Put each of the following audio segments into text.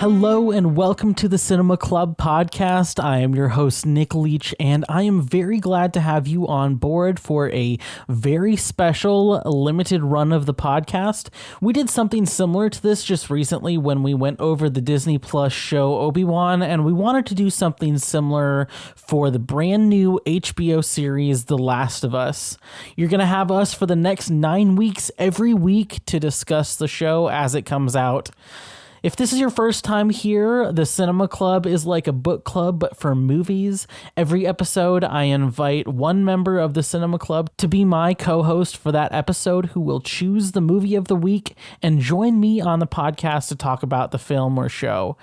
Hello and welcome to the Cinema Club podcast. I am your host, Nick Leach, and I am very glad to have you on board for a very special limited run of the podcast. We did something similar to this just recently when we went over the Disney Plus show Obi-Wan, and we wanted to do something similar for the brand new HBO series, The Last of Us. You're going to have us for the next 9 weeks every week to discuss the show as it comes out. If this is your first time here, the Cinema Club is like a book club, but for movies. Every episode, I invite one member of the Cinema Club to be my co-host for that episode who will choose the movie of the week and join me on the podcast to talk about the film or show.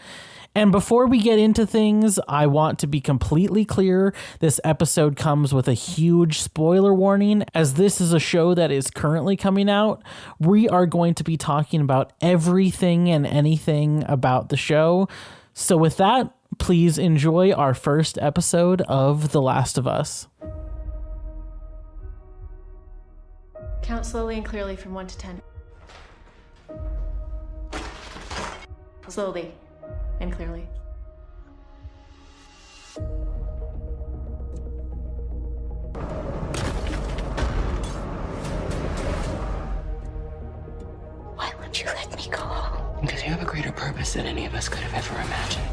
And before we get into things, I want to be completely clear. This episode comes with a huge spoiler warning, as this is a show that is currently coming out. We are going to be talking about everything and anything about the show. So with that, please enjoy our first episode of The Last of Us. Count slowly and clearly from 1 to 10. Slowly and clearly. Why won't you let me go? Because you have a greater purpose than any of us could have ever imagined.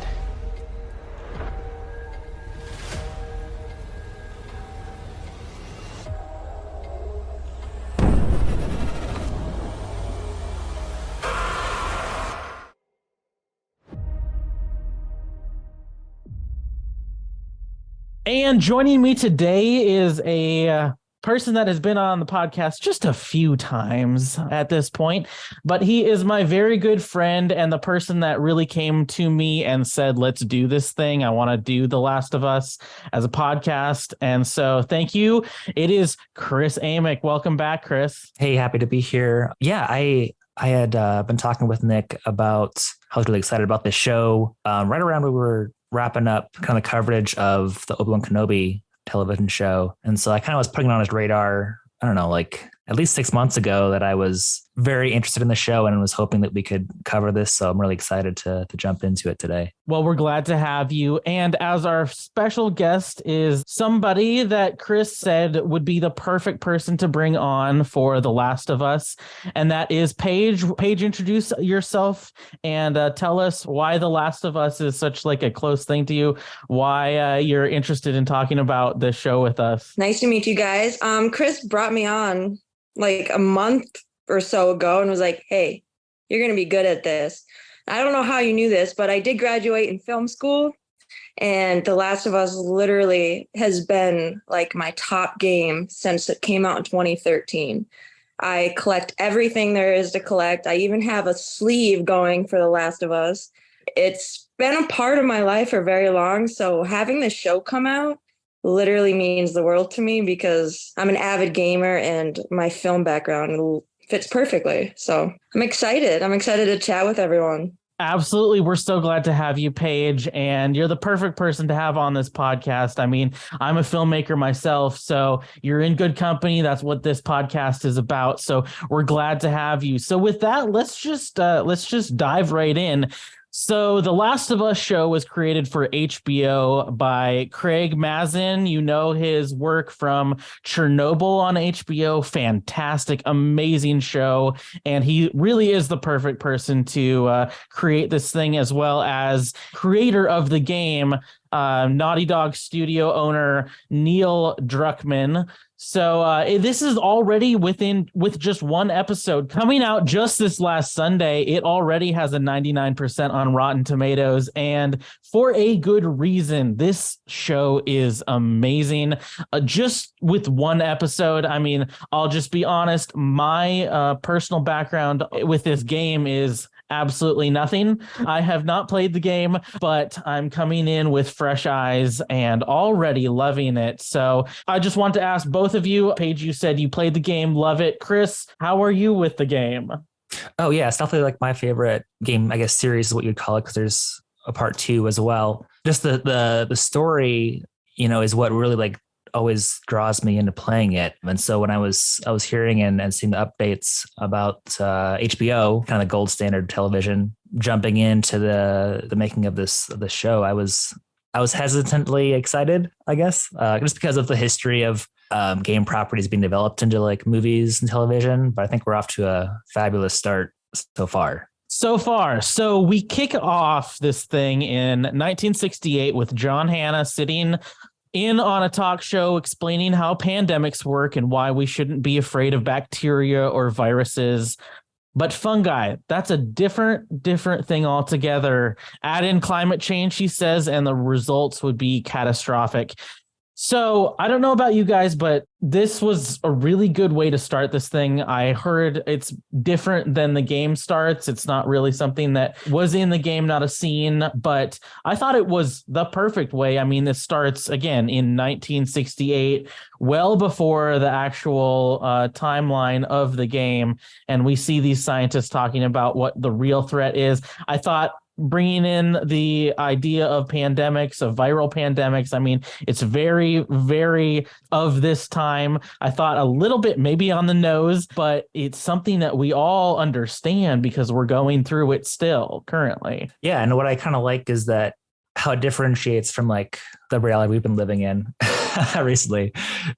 And joining me today is a person that has been on the podcast just a few times at this point, but he is my very good friend and the person that really came to me and said, let's do this thing. I want to do The Last of Us as a podcast. And so thank you. It is Chris Amick. Welcome back, Chris. Hey, happy to be here. Yeah, I had been talking with Nick about how I was really excited about this show right around when we were wrapping up kind of coverage of the Obi-Wan Kenobi television show. And so I kind of was putting it on his radar, I don't know, like at least 6 months ago, that I was very interested in the show and was hoping that we could cover this. So I'm really excited to jump into it today. Well, we're glad to have you. And as our special guest is somebody that Chris said would be the perfect person to bring on for The Last of Us. And that is Paige. Paige, introduce yourself and tell us why The Last of Us is such like a close thing to you, why you're interested in talking about this show with us. Nice to meet you guys. Chris brought me on like a month or so ago and was like, hey, you're going to be good at this. I don't know how you knew this, but I did graduate in film school, and The Last of Us literally has been like my top game since it came out in 2013. I collect everything there is to collect. I even have a sleeve going for The Last of Us. It's been a part of my life for very long. So having the show come out literally means the world to me, because I'm an avid gamer and my film background fits perfectly. So I'm excited. I'm excited to chat with everyone. Absolutely. We're so glad to have you, Paige, and you're the perfect person to have on this podcast. I mean, I'm a filmmaker myself, so you're in good company. That's what this podcast is about. So we're glad to have you. So with that, let's just dive right in. So The Last of Us show was created for HBO by Craig Mazin. You know his work from Chernobyl on HBO. Fantastic, amazing show. And he really is the perfect person to create this thing, as well as creator of the game, Naughty Dog studio owner Neil Druckmann. So this is already with just one episode coming out just this last Sunday. It already has a 99% on Rotten Tomatoes, and for a good reason. This show is amazing. Just with one episode, I mean, I'll just be honest. My personal background with this game is absolutely nothing. I have not played the game, but I'm coming in with fresh eyes and already loving it. So I just want to ask both of you. Paige, you said you played the game, love it. Chris, how are you with the game? Oh yeah, it's definitely like my favorite game, I guess, series is what you'd call it, because there's a part 2 as well. Just the story, you know, is what really like always draws me into playing it. And so when I was hearing and seeing the updates about HBO, kind of the gold standard television, jumping into the making of this show, I was hesitantly excited, I guess, just because of the history of game properties being developed into like movies and television. But I think we're off to a fabulous start so far. So we kick off this thing in 1968 with John Hannah sitting in on a talk show explaining how pandemics work and why we shouldn't be afraid of bacteria or viruses. But fungi, that's a different thing altogether. Add in climate change, he says, and the results would be catastrophic. So I don't know about you guys, but this was a really good way to start this thing. I heard it's different than the game starts. It's not really something that was in the game, not a scene, but I thought it was the perfect way. I mean, this starts again in 1968, well before the actual timeline of the game. And we see these scientists talking about what the real threat is. I thought bringing in the idea of pandemics, of viral pandemics. I mean, it's very, very of this time. I thought a little bit maybe on the nose, but it's something that we all understand because we're going through it still currently. Yeah. And what I kind of like is that how it differentiates from like the reality we've been living in recently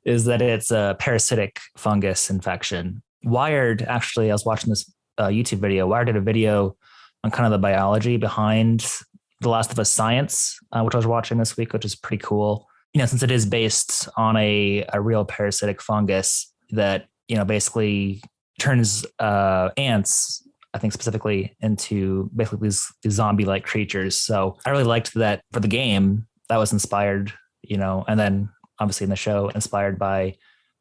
is that it's a parasitic fungus infection. Wired, actually, I was watching this YouTube video. Wired did a video on kind of the biology behind The Last of Us Science, which I was watching this week, which is pretty cool. Since it is based on a real parasitic fungus that, basically turns ants, I think specifically, into basically these zombie-like creatures. So I really liked that for the game. That was inspired, and then obviously in the show, inspired by,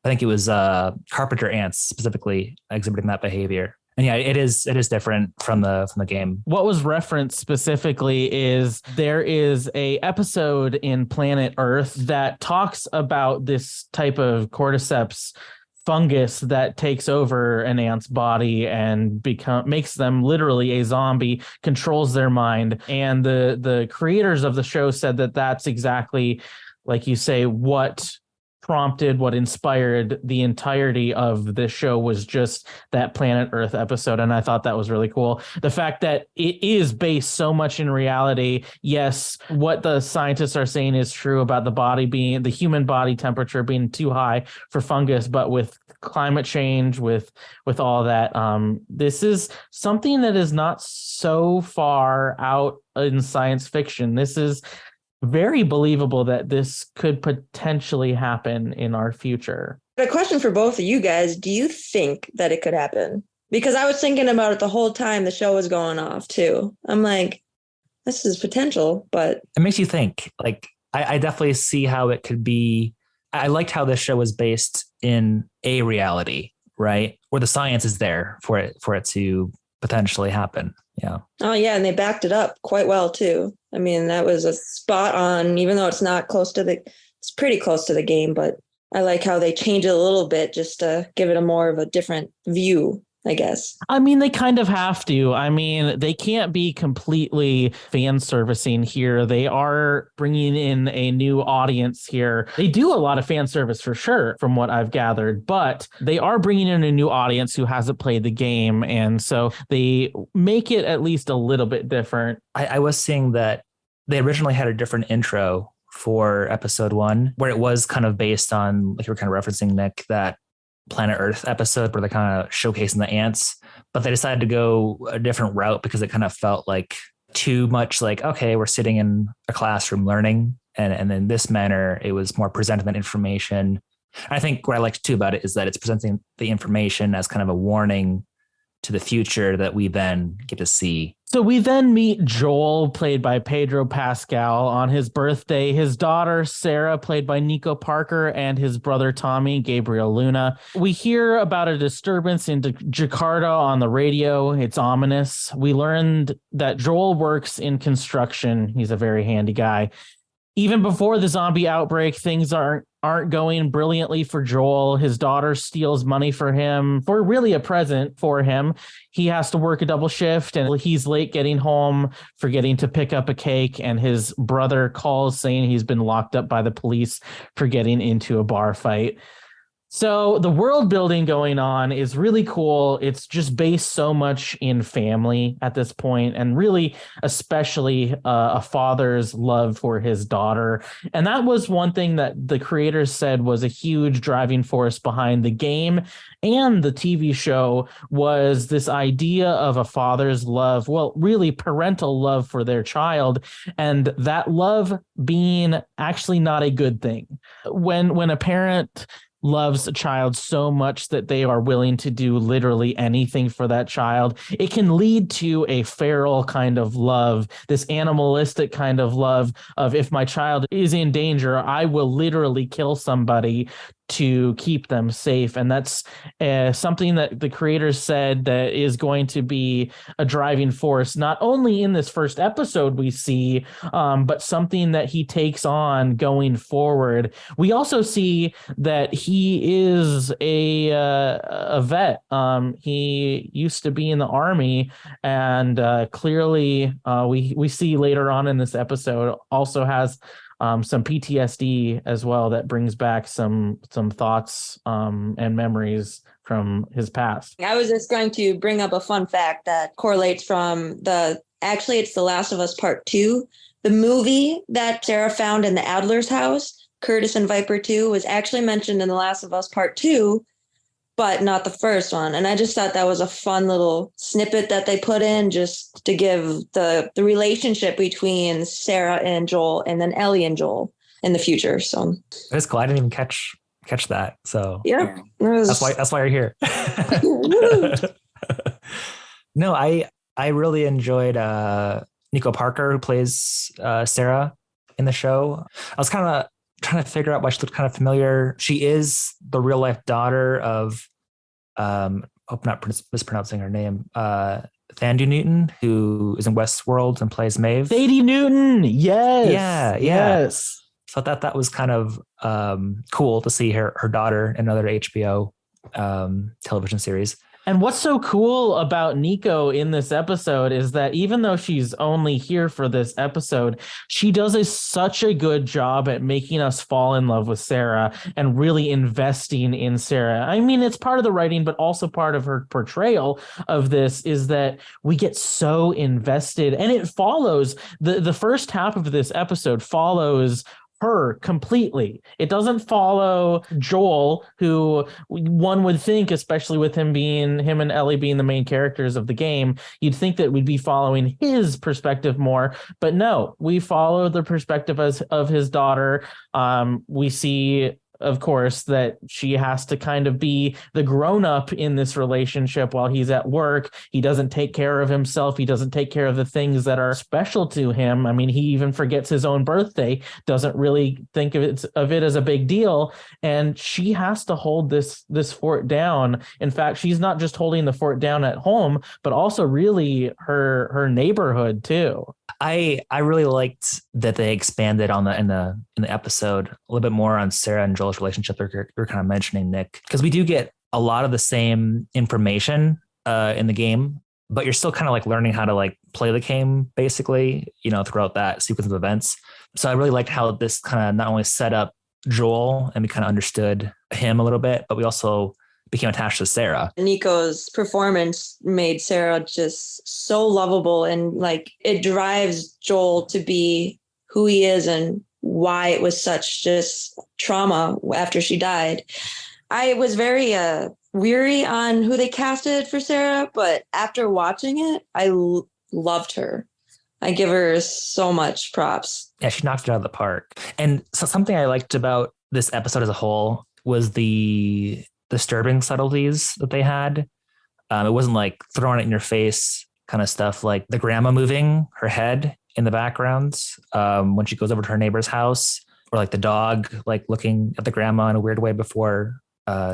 I think it was carpenter ants specifically exhibiting that behavior. And yeah, it is different from the game. What was referenced specifically is there is a episode in Planet Earth that talks about this type of cordyceps fungus that takes over an ant's body and makes them literally a zombie, controls their mind. And the creators of the show said that that's exactly, like you say, what prompted, what inspired the entirety of this show was just that Planet Earth episode. And I thought that was really cool. The fact that it is based so much in reality. Yes, what the scientists are saying is true about the human body temperature being too high for fungus, but with climate change, with all that, this is something that is not so far out in science fiction. This is very believable that this could potentially happen in our future. A question for both of you guys. Do you think that it could happen? Because I was thinking about it the whole time the show was going off too. I'm like, this is potential, but it makes you think. Like, I definitely see how it could be. I liked how this show was based in a reality, right? Where the science is there for it to potentially happen. Yeah. Oh yeah, and they backed it up quite well too. I mean, that was a spot on, even though it's not it's pretty close to the game, but I like how they change it a little bit just to give it a more of a different view, I guess. I mean, they kind of have to. I mean, they can't be completely fan servicing here. They are bringing in a new audience here. They do a lot of fan service for sure, from what I've gathered, but they are bringing in a new audience who hasn't played the game. And so they make it at least a little bit different. I was seeing that they originally had a different intro for episode 1, where it was kind of based on, like you were kind of referencing, Nick, that Planet Earth episode where they're kind of showcasing the ants, but they decided to go a different route because it kind of felt like too much like, okay, we're sitting in a classroom learning. And in this manner, it was more presenting that information. And I think what I liked too about it is that it's presenting the information as kind of a warning to the future that we then get to see. So we then meet Joel, played by Pedro Pascal, on his birthday, his daughter, Sarah, played by Nico Parker, and his brother, Tommy, Gabriel Luna. We hear about a disturbance in Jakarta on the radio. It's ominous. We learned that Joel works in construction. He's a very handy guy. even before the zombie outbreak, things aren't going brilliantly for Joel. His daughter steals money for him for really a present for him. He has to work a double shift and he's late getting home, forgetting to pick up a cake. And his brother calls saying he's been locked up by the police for getting into a bar fight. So the world building going on is really cool. It's just based so much in family at this point, and really especially a father's love for his daughter. And that was one thing that the creators said was a huge driving force behind the game and the TV show, was this idea of a father's love, well, really parental love for their child, and that love being actually not a good thing. When a parent loves a child so much that they are willing to do literally anything for that child, it can lead to a feral kind of love, this animalistic kind of love of, if my child is in danger, I will literally kill somebody to keep them safe. And that's something that the creators said that is going to be a driving force, not only in this first episode we see, but something that he takes on going forward. We also see that he is a vet. He used to be in the Army, and clearly we see later on in this episode also has some PTSD as well that brings back some thoughts and memories from his past. I was just going to bring up a fun fact that correlates from actually it's The Last of Us Part 2. The movie that Sarah found in the Adler's house, Curtis and Viper 2, was actually mentioned in The Last of Us Part 2, but not the first one. And I just thought that was a fun little snippet that they put in just to give the relationship between Sarah and Joel, and then Ellie and Joel in the future. So That's cool. I didn't even catch that. So yeah, that's why you're here. No, I really enjoyed Nico Parker, who plays Sarah in the show. I was kind of trying to figure out why she looked kind of familiar. She is the real life daughter of, hope not mispronouncing her name, Thandie Newton, who is in Westworld and plays Maeve. Thandie Newton, yes, yes. So I thought that was kind of cool to see her daughter in another HBO television series. And what's so cool about Nico in this episode is that even though she's only here for this episode, she does such a good job at making us fall in love with Sarah and really investing in Sarah. I mean, it's part of the writing, but also part of her portrayal of this is that we get so invested, and it follows the first half of this episode follows her completely. It doesn't follow Joel, who one would think, especially with him and Ellie being the main characters of the game, you'd think that we'd be following his perspective more, but no, we follow the perspective of his daughter. We see, of course, that she has to kind of be the grown-up in this relationship while he's at work. He doesn't take care of himself. He doesn't take care of the things that are special to him. I mean, he even forgets his own birthday, doesn't really think of it as a big deal. And she has to hold this fort down. In fact, she's not just holding the fort down at home, but also really her neighborhood too. I really liked that they expanded on in the episode a little bit more on Sarah and Joel's relationship that you're kind of mentioning, Nick, because we do get a lot of the same information in the game, but you're still kind of like learning how to like play the game basically, throughout that sequence of events. So I really liked how this kind of not only set up Joel and we kind of understood him a little bit, but we also became attached to Sarah. Nico's performance made Sarah just so lovable, and like it drives Joel to be who he is and why it was such just trauma after she died. I was very weary on who they casted for Sarah, but after watching it, I loved her. I give her so much props. Yeah, she knocked it out of the park. And so something I liked about this episode as a whole was the disturbing subtleties that they had. It wasn't like throwing it in your face kind of stuff, like the grandma moving her head in the background when she goes over to her neighbor's house, or like the dog like looking at the grandma in a weird way before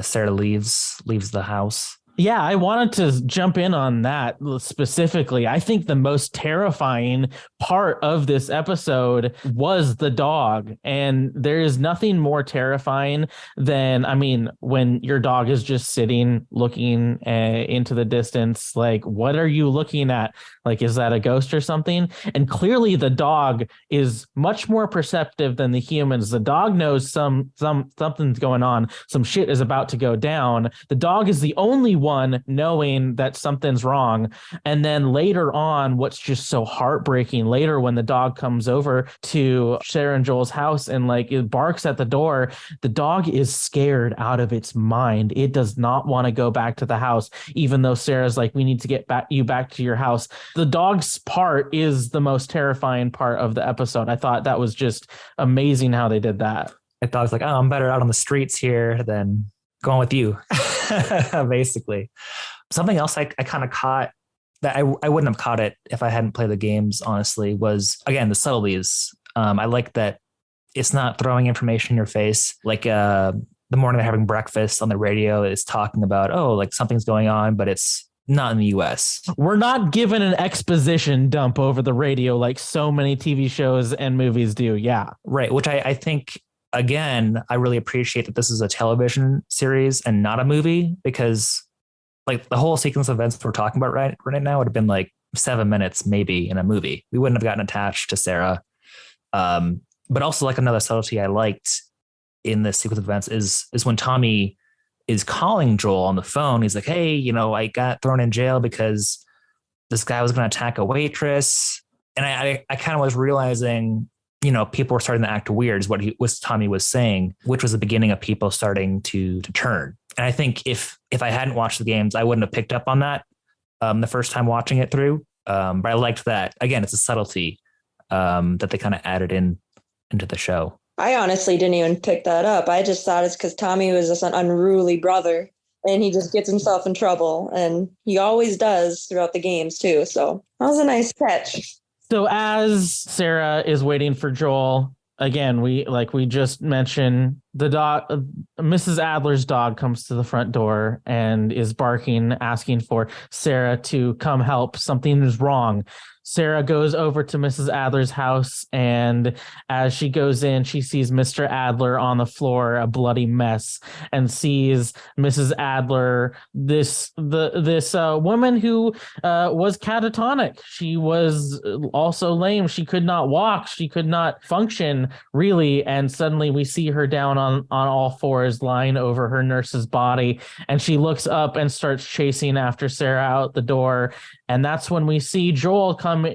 Sarah leaves the house. Yeah, I wanted to jump in on that specifically. I think the most terrifying part of this episode was the dog. And there is nothing more terrifying than, I mean, when your dog is just sitting looking into the distance, like, what are you looking at? Like, is that a ghost or something? And clearly the dog is much more perceptive than the humans. The dog knows something's going on. Some shit is about to go down. The dog is the only one knowing that something's wrong. And then later on, what's just so heartbreaking, later when the dog comes over to Sarah and Joel's house and like it barks at the door, the dog is scared out of its mind. It does not want to go back to the house, even though Sarah's like, we need to get you back to your house. The dog's part is the most terrifying part of the episode. I thought that was just amazing how they did that. The dog's like, oh, I'm better out on the streets here than going with you. Basically. Something else I kind of caught that I wouldn't have caught it if I hadn't played the games, honestly, was, again, the subtleties. I like that it's not throwing information in your face. Like the morning they're having breakfast on the radio is talking about, oh, like something's going on, but it's not in the US. We're not given an exposition dump over the radio like so many TV shows and movies do. Yeah. Right. Which I think, again, I really appreciate that this is a television series and not a movie, because like the whole sequence of events we're talking about right now would have been like 7 minutes maybe in a movie. We wouldn't have gotten attached to Sarah. But also, like, another subtlety I liked in this sequence of events is when Tommy is calling Joel on the phone. He's like, hey, you know, I got thrown in jail because this guy was going to attack a waitress. And I kind of was realizing, you know, people were starting to act weird is what Tommy was saying, which was the beginning of people starting to turn. And I think if I hadn't watched the games, I wouldn't have picked up on that the first time watching it through. But I liked that. Again, it's a subtlety that they kind of added into the show. I honestly didn't even pick that up. I just thought it's because Tommy was just an unruly brother and he just gets himself in trouble. And he always does throughout the games too. So that was a nice catch. So as Sarah is waiting for Joel, again, we just mentioned, the dog, Mrs. Adler's dog, comes to the front door and is barking, asking for Sarah to come help. Something is wrong. Sarah goes over to Mrs. Adler's house, and as she goes in, she sees Mr. Adler on the floor, a bloody mess, and sees Mrs. Adler, this woman who was catatonic. She was also lame. She could not walk. She could not function, really. And suddenly we see her down on all fours, lying over her nurse's body, and she looks up and starts chasing after Sarah out the door. And that's when we see Joel come to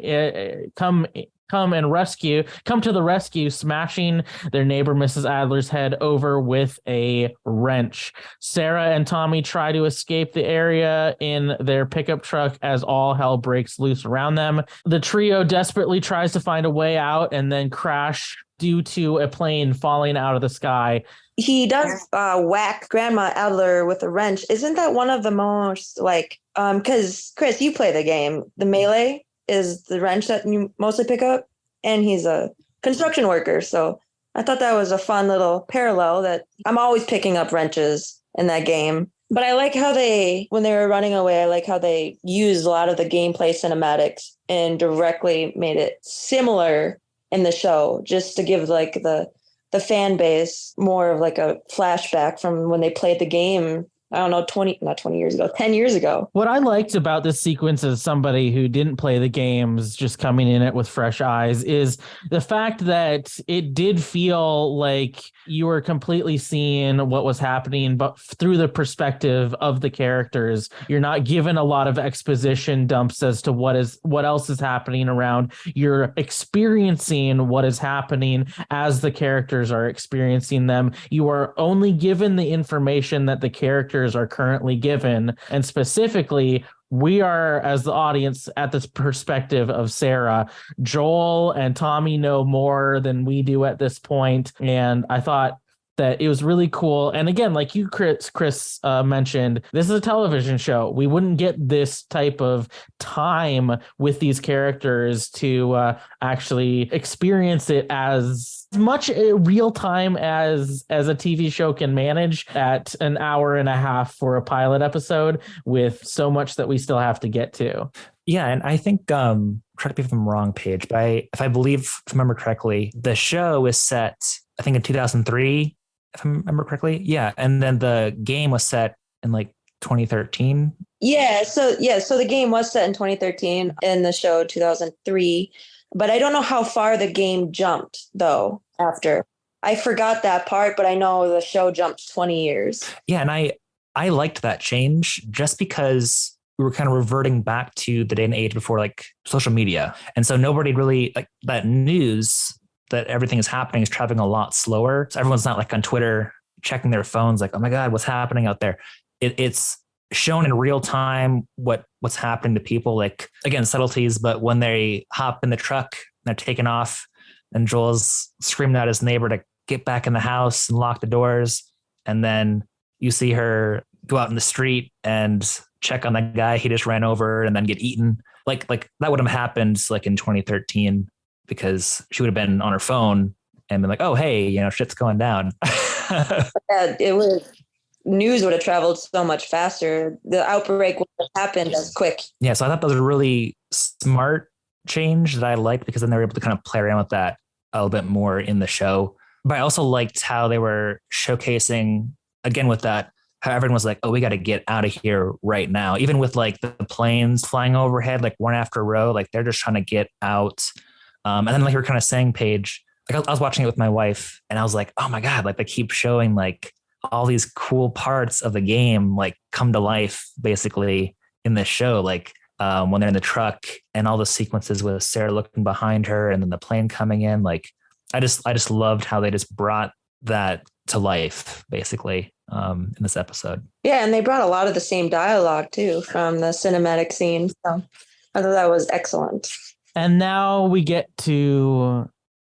the rescue, smashing their neighbor Mrs. Adler's head over with a wrench. Sarah and Tommy try to escape the area in their pickup truck as all hell breaks loose around them. The trio desperately tries to find a way out and then crash due to a plane falling out of the sky. He does whack Grandma Adler with a wrench. Isn't that one of the most, like, because Chris, you play the game. The melee is the wrench that you mostly pick up, and he's a construction worker. So I thought that was a fun little parallel, that I'm always picking up wrenches in that game. But I like how when they were running away, I like how they used a lot of the gameplay cinematics and directly made it similar in the show, just to give like the fan base more of like a flashback from when they played the game. I don't know, 10 years ago. What I liked about this sequence as somebody who didn't play the games, just coming in it with fresh eyes, is the fact that it did feel like you were completely seeing what was happening, but through the perspective of the characters. You're not given a lot of exposition dumps as to what else is happening around. You're experiencing what is happening as the characters are experiencing them. You are only given the information that the characters are currently given, and specifically we are, as the audience, at this perspective of Sarah. Joel and Tommy know more than we do at this point, and I thought that it was really cool. And again, like you, Chris mentioned, this is a television show. We wouldn't get this type of time with these characters to actually experience it as much real time as a TV show can manage at an hour and a half for a pilot episode, with so much that we still have to get to. Yeah, and I think correct me if I'm wrong, Paige, but if I remember correctly, the show is set, I think, in 2003, if I remember correctly. Yeah, and then the game was set in like 2013. So the game was set in 2013 and the show 2003, but I don't know how far the game jumped though after. I forgot that part, but I know the show jumped 20 years. Yeah, and I liked that change just because we were kind of reverting back to the day and age before like social media. And so nobody really, like, that news that everything is happening is traveling a lot slower. So everyone's not like on Twitter checking their phones like, oh my God, what's happening out there? It's shown in real time what's happening to people, like, again, subtleties, but when they hop in the truck, they're taking off and Joel's screaming at his neighbor to get back in the house and lock the doors. And then you see her go out in the street and check on that guy he just ran over and then get eaten. Like that would have happened like in 2013 because she would have been on her phone and been like, oh, hey, shit's going down. News would have traveled so much faster. The outbreak would have happened as quick. Yeah. So I thought that was a really smart change that I liked, because then they were able to kind of play around with that a little bit more in the show. But I also liked how they were showcasing, again, with that, how everyone was like, oh, we got to get out of here right now. Even with like the planes flying overhead, like one after row, like they're just trying to get out. And then like you were kind of saying, Paige, like I was watching it with my wife and I was like, oh my God, like they keep showing like all these cool parts of the game, like come to life basically in this show. Like when they're in the truck and all the sequences with Sarah looking behind her and then the plane coming in, like I just loved how they just brought that to life basically in this episode. Yeah, and they brought a lot of the same dialogue too from the cinematic scene. So I thought that was excellent. And now we get to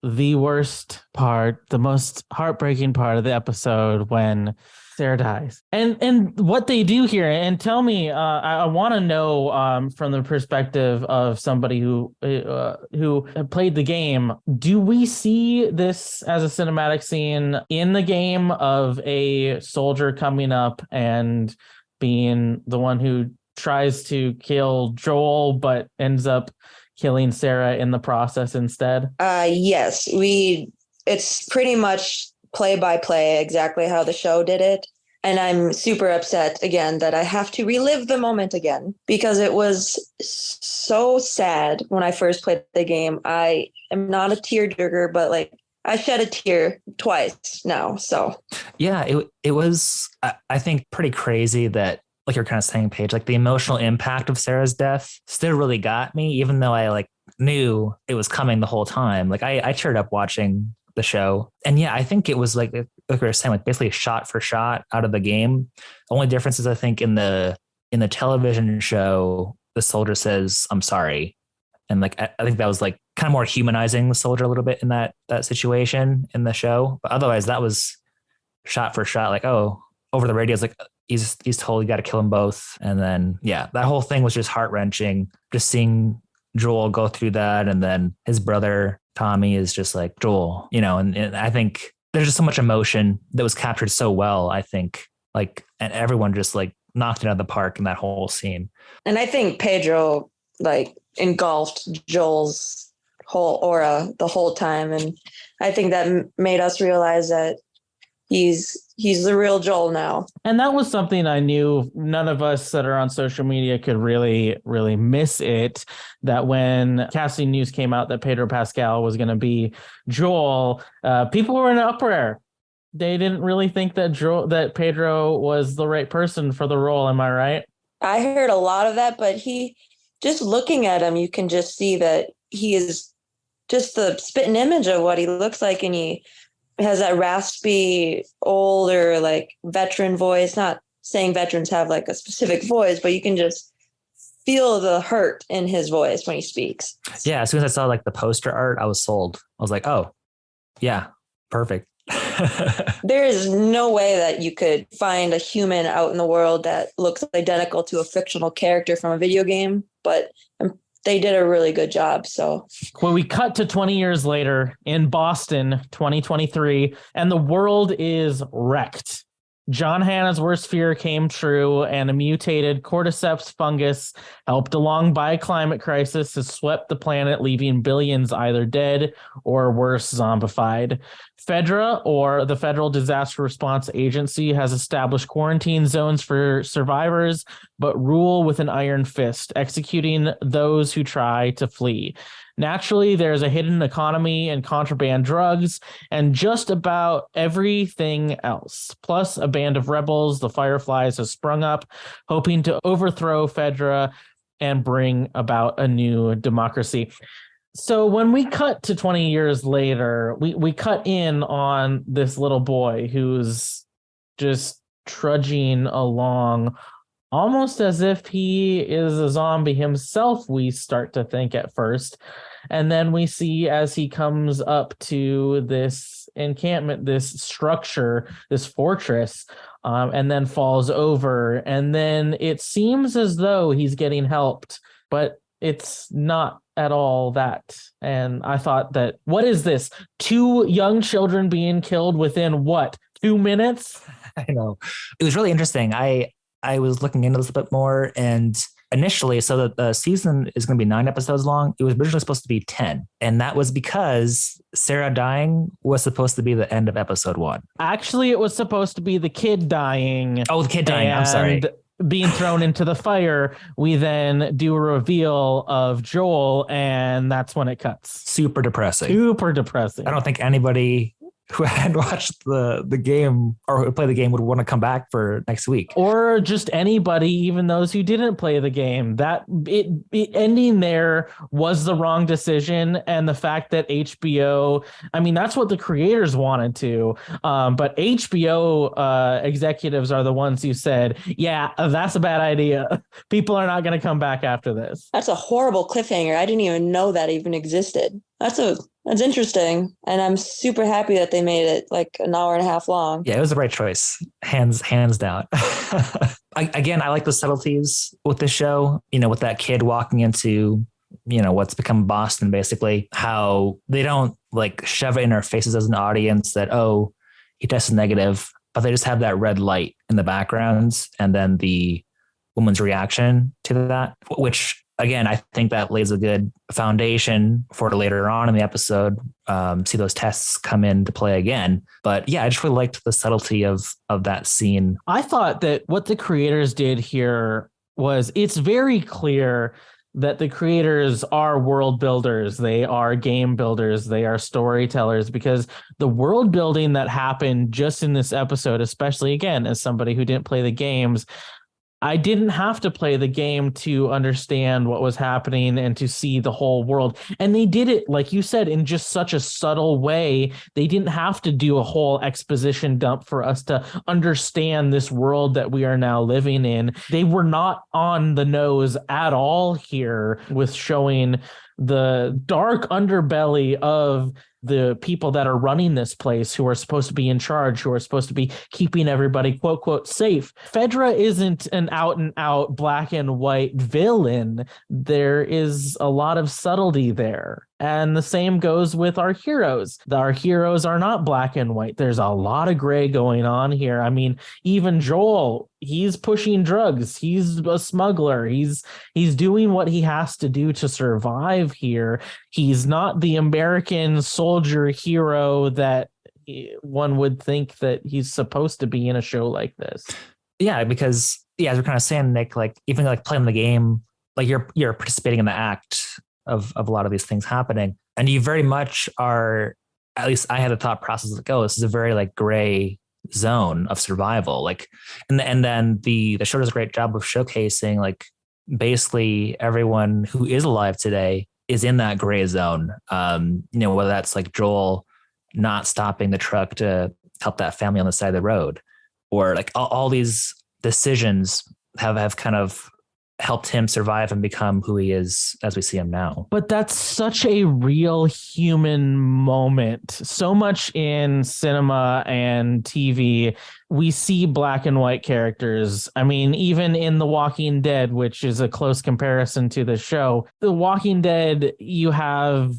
the worst part, the most heartbreaking part of the episode, when Sarah dies. And what they do here, and tell me, I want to know from the perspective of somebody who played the game, do we see this as a cinematic scene in the game of a soldier coming up and being the one who tries to kill Joel but ends up killing Sarah in the process instead? Yes, it's pretty much play by play exactly how the show did it. And I'm super upset again that I have to relive the moment again, because it was so sad when I first played the game. I am not a tearjerker, but like I shed a tear twice now. So yeah, it was, I think, pretty crazy that, like you're kind of saying, Paige, like the emotional impact of Sarah's death still really got me, even though I like knew it was coming the whole time. Like I teared up watching the show. And yeah, I think it was like we were saying, like basically shot for shot out of the game. The only difference is I think in the television show, the soldier says, I'm sorry. And like, I think that was like kind of more humanizing the soldier a little bit in that situation in the show. But otherwise that was shot for shot, like, oh, over the radio, it's like, he's told you got to kill them both. And then, yeah, that whole thing was just heart wrenching, just seeing Joel go through that. And then his brother, Tommy, is just like, Joel, and I think there's just so much emotion that was captured so well. I think like, and everyone just like knocked it out of the park in that whole scene. And I think Pedro like engulfed Joel's whole aura the whole time. And I think that made us realize that he's the real Joel now. And that was something I knew none of us that are on social media could really, really miss it. That when casting news came out that Pedro Pascal was going to be Joel, people were in an uproar. They didn't really think that Pedro was the right person for the role. Am I right? I heard a lot of that, but just looking at him, you can just see that he is just the spitting image of what he looks like. And he has that raspy, older, like veteran voice. Not saying veterans have like a specific voice, but you can just feel the hurt in his voice when he speaks. Yeah. As soon as I saw like the poster art, I was sold. I was like, oh, yeah, perfect. There is no way that you could find a human out in the world that looks identical to a fictional character from a video game, but they did a really good job. So when we cut to 20 years later in Boston, 2023, and the world is wrecked. John Hannah's worst fear came true, and a mutated cordyceps fungus, helped along by a climate crisis, has swept the planet, leaving billions either dead or worse, zombified. FEDRA, or the Federal Disaster Response Agency, has established quarantine zones for survivors, but rule with an iron fist, executing those who try to flee. Naturally, there's a hidden economy and contraband drugs and just about everything else. Plus, a band of rebels, the Fireflies, has sprung up, hoping to overthrow FEDRA and bring about a new democracy. So when we cut to 20 years later, we cut in on this little boy who's just trudging along almost as if he is a zombie himself, we start to think at first. And then we see as he comes up to this encampment, this structure, this fortress, and then falls over. And then it seems as though he's getting helped, but it's not at all that. And I thought that, what is this? 2 young children being killed within what, 2 minutes? I know. It was really interesting. I was looking into this a bit more, and initially, so that the season is going to be 9 episodes long. It was originally supposed to be 10. And that was because Sarah dying was supposed to be the end of episode 1. Actually, it was supposed to be the kid dying. Oh, the kid dying. I'm sorry. Being thrown into the fire. We then do a reveal of Joel, and that's when it cuts. Super depressing. I don't think anybody who had watched the game or who played the game would want to come back for next week, or just anybody, even those who didn't play the game. That it ending there was the wrong decision, and the fact that HBO, I mean, that's what the creators wanted to, but HBO executives are the ones who said, yeah, that's a bad idea. People are not going to come back after this. That's a horrible cliffhanger. I didn't even know that even existed. That's interesting. And I'm super happy that they made it like an hour and a half long. Yeah, it was the right choice. Hands down. I like the subtleties with the show, with that kid walking into, what's become Boston, basically, how they don't like shove it in our faces as an audience that, oh, he tested negative, but they just have that red light in the background. And then the woman's reaction to that, which, again, I think that lays a good foundation for later on in the episode. See those tests come into play again. But yeah, I just really liked the subtlety of that scene. I thought that what the creators did here was, it's very clear that the creators are world builders. They are game builders. They are storytellers, because the world building that happened just in this episode, especially, again, as somebody who didn't play the games, I didn't have to play the game to understand what was happening and to see the whole world. And they did it, like you said, in just such a subtle way. They didn't have to do a whole exposition dump for us to understand this world that we are now living in. They were not on the nose at all here with showing the dark underbelly of the people that are running this place, who are supposed to be in charge, who are supposed to be keeping everybody, quote, quote, safe. FEDRA isn't an out and out black and white villain. There is a lot of subtlety there. And the same goes with our heroes. Our heroes are not black and white. There's a lot of gray going on here. I mean, even Joel, he's pushing drugs. He's a smuggler. He's doing what he has to do to survive here. He's not the American soldier hero that one would think that he's supposed to be in a show like this. Yeah, because as we're kind of saying, Nick, like even like playing the game, like you're participating in the act of a lot of these things happening, and you very much are. At least I had a thought process like, oh, this is a very like gray zone of survival, like, and then the show does a great job of showcasing like basically everyone who is alive today is in that gray zone. Whether that's like Joel not stopping the truck to help that family on the side of the road, or like all these decisions have kind of helped him survive and become who he is as we see him now. But that's such a real human moment. So much in cinema and TV, we see black and white characters. I mean, even in The Walking Dead, which is a close comparison to the show, The Walking Dead, you have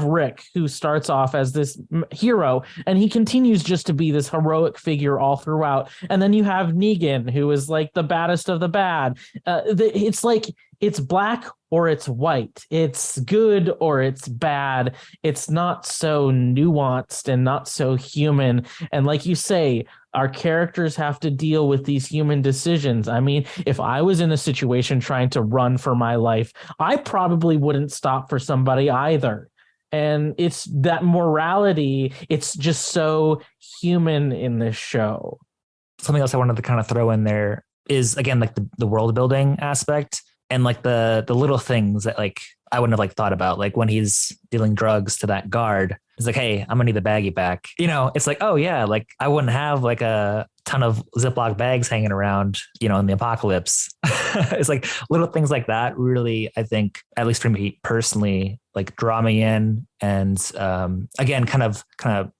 Rick, who starts off as this hero, and he continues just to be this heroic figure all throughout. And then you have Negan, who is like the baddest of the bad. It's like it's black or it's white. It's good or it's bad. It's not so nuanced and not so human. And like you say, our characters have to deal with these human decisions. I mean, if I was in a situation trying to run for my life, I probably wouldn't stop for somebody either. And it's that morality, it's just so human in this show. Something else I wanted to kind of throw in there is, again, like the world building aspect and like the little things that like I wouldn't have like thought about, like when he's dealing drugs to that guard. It's like, hey, I'm gonna need the baggie back. You know, it's like, oh yeah, like I wouldn't have like a ton of Ziploc bags hanging around, you know, in the apocalypse. It's like little things like that really, I think, at least for me personally, like draw me in. And again, kind of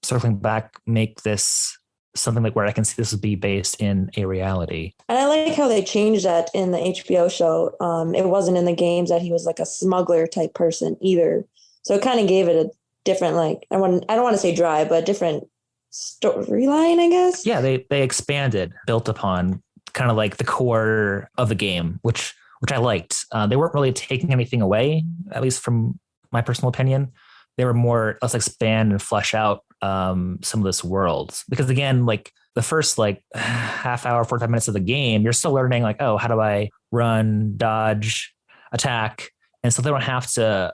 circling back, make this something like where I can see this would be based in a reality. And I like how they changed that in the HBO show. It wasn't in the games that he was like a smuggler type person either. So it kind of gave it a different, like, I don't want to say dry, but different storyline, I guess. Yeah, they expanded, built upon kind of like the core of the game, which I liked. They weren't really taking anything away, at least from my personal opinion. They were more, let's expand and flesh out some of this world. Because again, like the first like half hour, 45 minutes of the game, you're still learning like, oh, how do I run, dodge, attack? And so they don't have to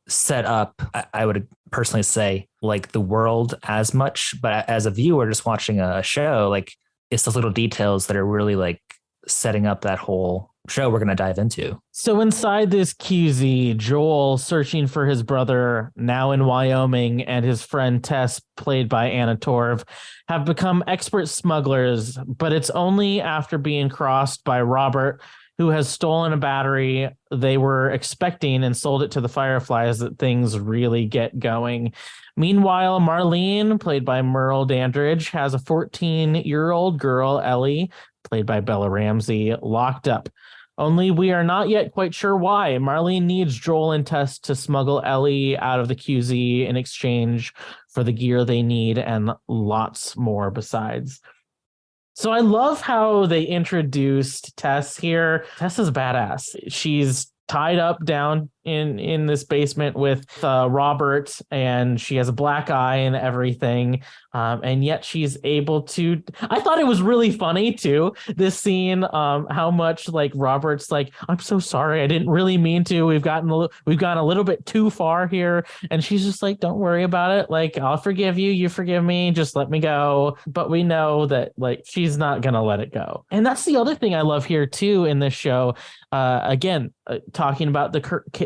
set up, I would personally say, like the world as much. But as a viewer just watching a show, like it's those little details that are really like setting up that whole show we're going to dive into. So inside this QZ, Joel, searching for his brother, now in Wyoming, and his friend Tess, played by Anna Torv, have become expert smugglers, but it's only after being crossed by Robert, who has stolen a battery they were expecting and sold it to the Fireflies, that things really get going. Meanwhile, Marlene, played by Merle Dandridge, has a 14-year-old girl, Ellie, played by Bella Ramsey, locked up. Only we are not yet quite sure why. Marlene needs Joel and Tess to smuggle Ellie out of the QZ in exchange for the gear they need and lots more besides. So I love how they introduced Tess here. Tess is badass. She's tied up down in this basement with Robert, and she has a black eye and everything. And yet she's able to, I thought it was really funny too, this scene, how much like Robert's like, I'm so sorry, I didn't really mean to. We've gone a little bit too far here. And she's just like, don't worry about it. Like, I'll forgive you. You forgive me. Just let me go. But we know that like, she's not going to let it go. And that's the other thing I love here too in this show. Again, talking about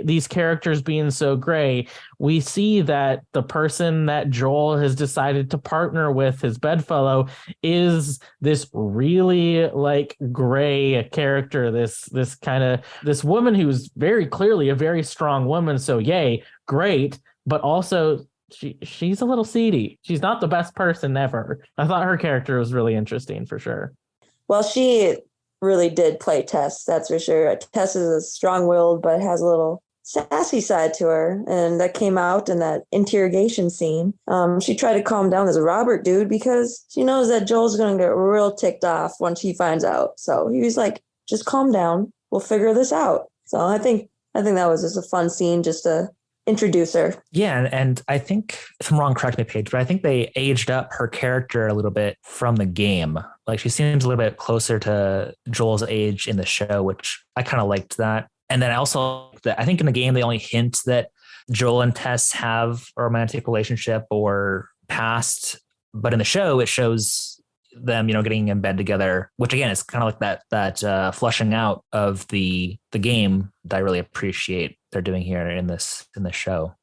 these characters being so gray, we see that the person that Joel has decided to partner with, his bedfellow, is this really like gray character, this woman who's very clearly a very strong woman. So yay, great, but also she's a little seedy. She's not the best person ever. I thought her character was really interesting for sure. Well, she really did play Tess, that's for sure. Tess is a strong-willed, but has a little sassy side to her, and that came out in that interrogation scene. She tried to calm down this Robert dude because she knows that Joel's going to get real ticked off once he finds out. So he was like, just calm down. We'll figure this out. So I think that was just a fun scene just to introduce her. Yeah, and I think, if I'm wrong, correct me, Paige, but I think they aged up her character a little bit from the game. Like she seems a little bit closer to Joel's age in the show, which I kind of liked that. And then I also, I think in the game, they only hint that Joel and Tess have a romantic relationship or past, but in the show, it shows them, you know, getting in bed together, which again, is kind of like that flushing out of the game that I really appreciate they're doing here in this show.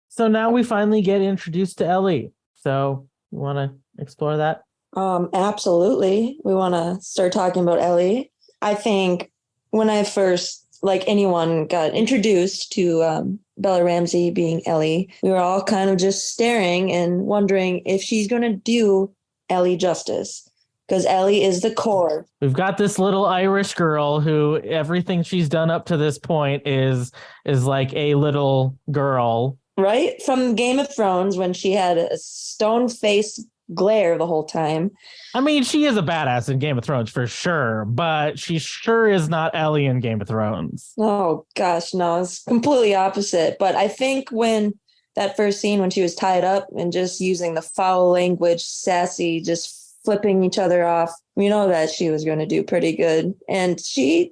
So now we finally get introduced to Ellie. So you want to explore that? Absolutely. We want to start talking about Ellie. I think when I first, like anyone, got introduced to Bella Ramsey being Ellie, we were all kind of just staring and wondering if she's going to do Ellie justice. Because Ellie is the core. We've got this little Irish girl who everything she's done up to this point is like a little girl. Right? From Game of Thrones, when she had a stone face glare the whole time. I mean, she is a badass in Game of Thrones for sure, but she sure is not Ellie in Game of Thrones. Oh, gosh, no, it's completely opposite. But I think when that first scene when she was tied up and just using the foul language, sassy, just flipping each other off, we know that she was going to do pretty good. And she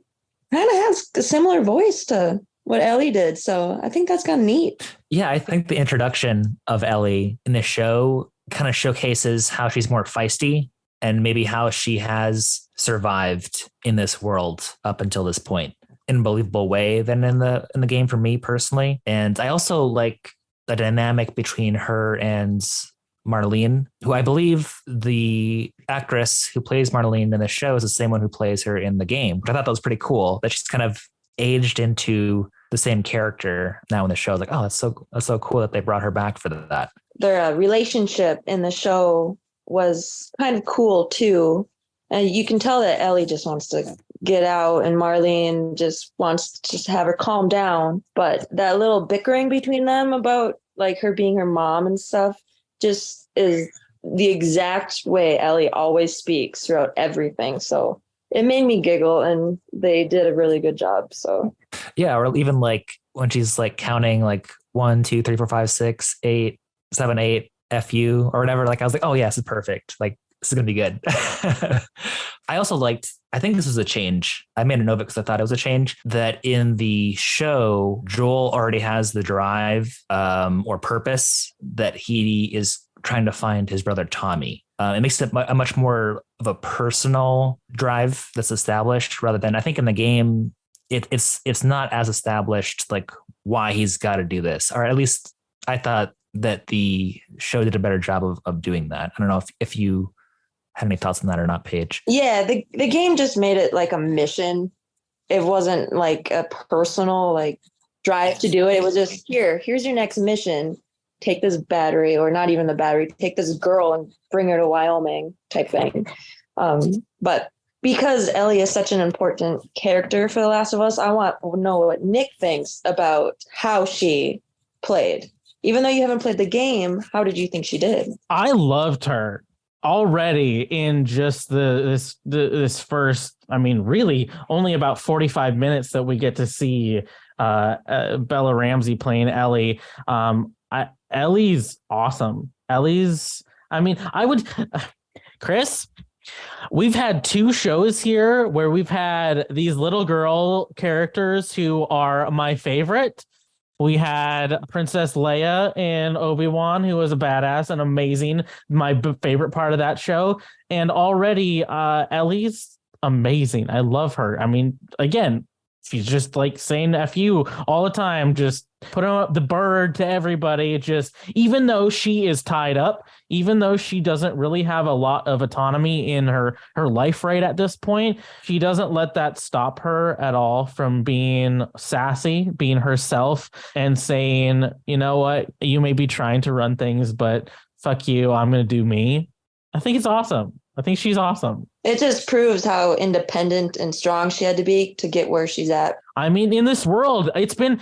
kind of has a similar voice to what Ellie did. So I think that's kind of neat. Yeah, I think the introduction of Ellie in the show kind of showcases how she's more feisty and maybe how she has survived in this world up until this point in a believable way than in the game for me personally. And I also like the dynamic between her and Marlene, who I believe the actress who plays Marlene in the show is the same one who plays her in the game. Which I thought that was pretty cool that she's kind of aged into the same character now in the show. Like, oh, that's so cool that they brought her back for that. Their relationship in the show was kind of cool too. And you can tell that Ellie just wants to get out and Marlene just wants to just have her calm down. But that little bickering between them about like her being her mom and stuff just is the exact way Ellie always speaks throughout everything. So it made me giggle and they did a really good job. So yeah, or even like when she's like counting like 1, 2, 3, 4, 5, 6, 8, 7, 8, FU or whatever. Like I was like, oh yeah, this is perfect. Like this is gonna be good. I also I think this was a change. I made a note of it because I thought it was a change that in the show, Joel already has the drive or purpose that he is trying to find his brother Tommy. It makes it a much more of a personal drive that's established rather than I think in the game, it's not as established like why he's got to do this, or at least I thought that the show did a better job of doing that. I don't know if you had any thoughts on that or not, Paige. Yeah, the game just made it like a mission. It wasn't like a personal like drive to do it. It was just here's your next mission. Take this battery, or not even the battery, take this girl and bring her to Wyoming type thing. But because Ellie is such an important character for The Last of Us, I want to know what Nick thinks about how she played. Even though you haven't played the game, how did you think she did? I loved her already in just this first, I mean, really only about 45 minutes that we get to see Bella Ramsey playing Ellie. Ellie's awesome. Chris, we've had 2 shows here where we've had these little girl characters who are my favorite. We had Princess Leia in Obi-Wan, who was a badass and amazing. My favorite part of that show. And already Ellie's amazing. I love her. I mean, again, she's just like saying F you all the time, just putting up the bird to everybody. Just even though she is tied up, even though she doesn't really have a lot of autonomy in her life right at this point, she doesn't let that stop her at all from being sassy, being herself, and saying, you know what, you may be trying to run things, but fuck you, I'm going to do me. I think it's awesome. I think she's awesome. It just proves how independent and strong she had to be to get where she's at. I mean, in this world, it's been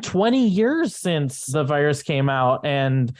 20 years since the virus came out and